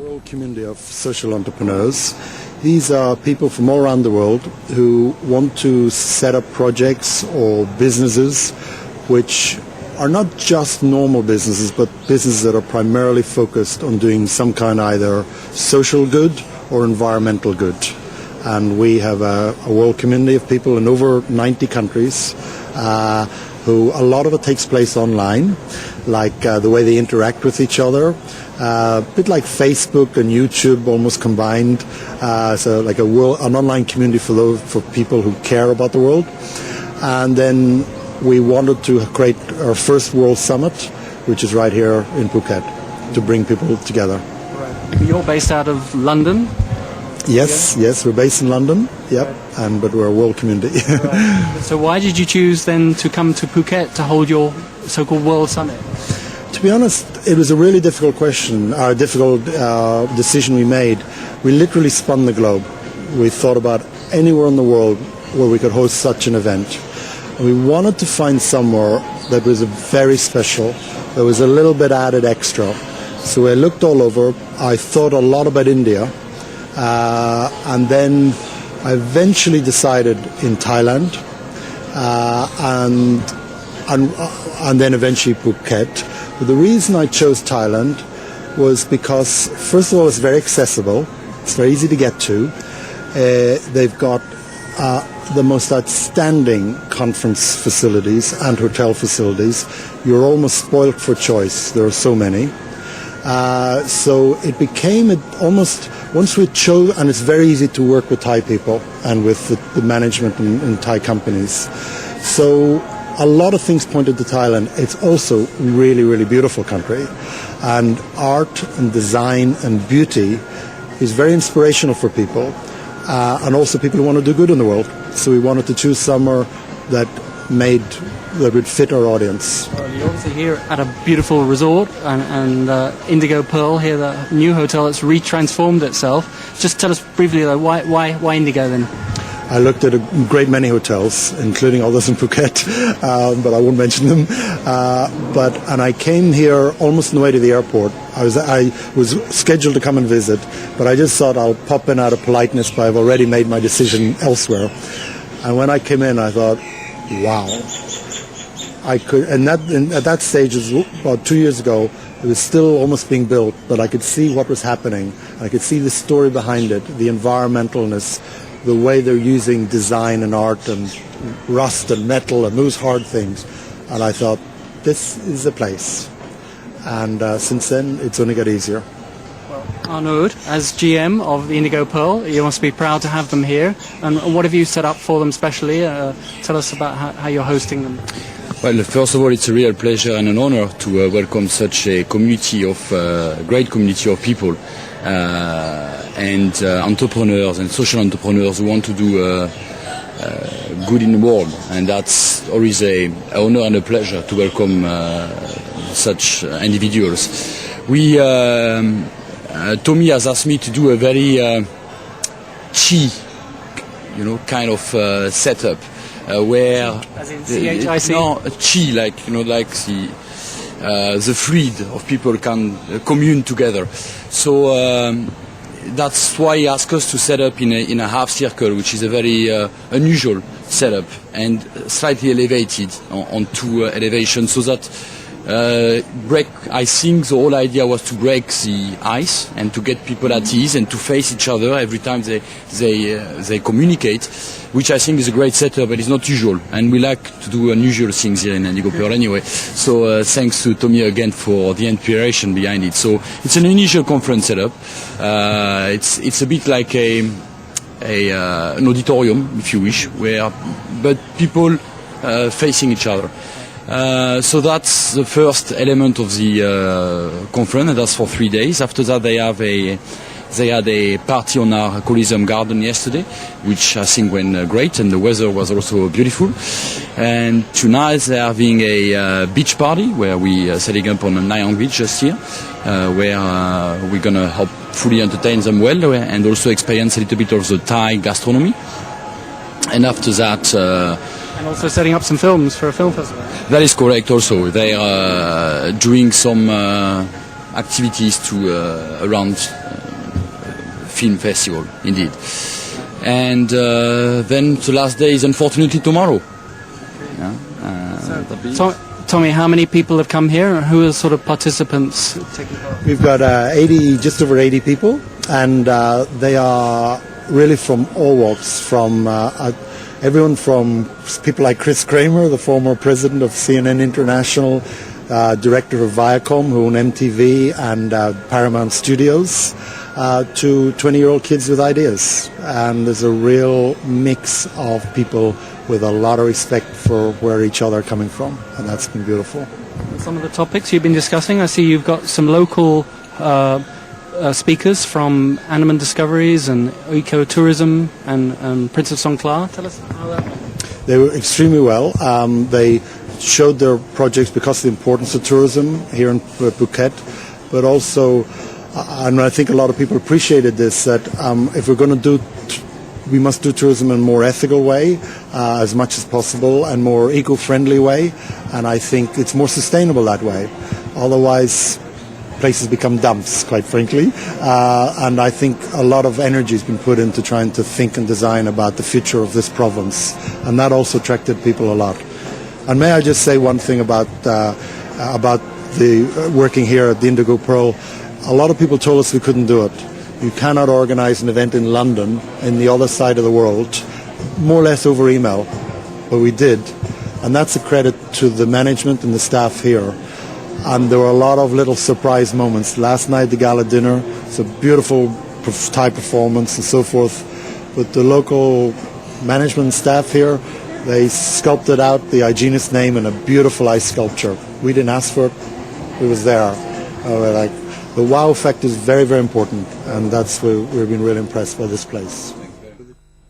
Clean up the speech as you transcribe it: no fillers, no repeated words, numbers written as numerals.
world community of social entrepreneurs. These are people from all around the world who want to set up projects or businesses which are not just normal businesses, but businesses that are primarily focused on doing some kind of either social good or environmental good. And we have a world community of people in over 90 countries who a lot of it takes place online, like the way they interact with each other, a bit like Facebook and YouTube almost combined, so like an online community for people who care about the world. And then we wanted to create our first World Summit, which is right here in Phuket, to bring people together. Right. You're based out of London? Yes, we're based in London, yep, but we're a world community. Right. So why did you choose then to come to Phuket to hold your so-called World Summit? To be honest, it was a really difficult decision we made. We literally spun the globe. We thought about anywhere in the world where we could host such an event. And we wanted to find somewhere that was very special, that was a little bit added extra. So I looked all over. I thought a lot about India. And then I eventually decided in Thailand, and then eventually Phuket. But the reason I chose Thailand was because, first of all, it's very accessible. It's very easy to get to. They've got the most outstanding conference facilities and hotel facilities. You're almost spoiled for choice. There are so many. So it became almost, once we chose, and it's very easy to work with Thai people and with the management in Thai companies. So a lot of things pointed to Thailand. It's also really, really beautiful country. And art and design and beauty is very inspirational for people. And also people who want to do good in the world. So we wanted to choose somewhere that would fit our audience. Well, you're obviously here at a beautiful resort, and Indigo Pearl here, the new hotel that's retransformed itself. Just tell us briefly, though, why Indigo then? I looked at a great many hotels, including others in Phuket, but I won't mention them. And I came here almost on the way to the airport. I was scheduled to come and visit, but I just thought I'll pop in out of politeness, but I've already made my decision elsewhere. And when I came in, I thought, wow. I could, and at that stage, it was about 2 years ago, it was still almost being built, but I could see what was happening. I could see the story behind it, the environmentalness, the way they're using design and art and rust and metal and those hard things. And I thought, this is the place. And since then, it's only got easier. Well, Arnaud, as GM of the Indigo Pearl, you must be proud to have them here. And what have you set up for them specially? Tell us about how you're hosting them. Well, first of all, it's a real pleasure and an honor to welcome such a community of great community of people and entrepreneurs and social entrepreneurs who want to do good in the world, and that's always an honor and a pleasure to welcome such individuals. Tommy has asked me to do a very kind of setup. Where as in CHIC? No, chi, like the fluid of people can commune together. So that's why he asked us to set up in a half circle, which is a very unusual setup and slightly elevated on two elevations, so that I think the whole idea was to break the ice and to get people at ease and to face each other every time they communicate, which I think is a great setup, but it's not usual, and we like to do unusual things here in Indigo Pearl anyway. So thanks to Tommy again for the inspiration behind it. So it's an initial conference setup. It's a bit like an auditorium, if you wish, but people facing each other. So that's the first element of the conference, and that's for 3 days. After that, they had a party on our Coliseum garden yesterday, which I think went great, and the weather was also beautiful. And tonight they're having a beach party where we are setting up on Nayang Beach just here, where we're going to hopefully entertain them well and also experience a little bit of the Thai gastronomy. And after that... and also setting up some films for a film festival. That is correct also. They are doing some activities around film festival, indeed. And then the last day is unfortunately tomorrow. Yeah, that'll be- Tommy, how many people have come here? Who are sort of participants taking part? We've got 80, just over 80 people, and they are really from all walks, from everyone from people like Chris Kramer, the former president of CNN International, director of Viacom, who own MTV and Paramount Studios, to 20-year-old kids with ideas. And there's a real mix of people with a lot of respect for where each other are coming from, and that's been beautiful. Some of the topics you've been discussing, I see you've got some local speakers from Andaman Discoveries and ecotourism and Prince of Songkhla. Tell us how that went. They were extremely well. They showed their projects because of the importance of tourism here in Phuket, but also, and I think a lot of people appreciated this, that if we're going to do, we must do tourism in a more ethical way, as much as possible, and more eco-friendly way, and I think it's more sustainable that way. Otherwise, places become dumps, quite frankly, and I think a lot of energy has been put into trying to think and design about the future of this province, and that also attracted people a lot. And may I just say one thing about the working here at the Indigo Pearl? A lot of people told us we couldn't do it. You cannot organize an event in London, in the other side of the world, more or less over email, but we did, and that's a credit to the management and the staff here. And there were a lot of little surprise moments. Last night, the gala dinner, it's a beautiful Thai performance and so forth. But the local management staff here, they sculpted out the hygienist's name in a beautiful ice sculpture. We didn't ask for it, it was there. The wow effect is very, very important, and that's where we've been really impressed by this place.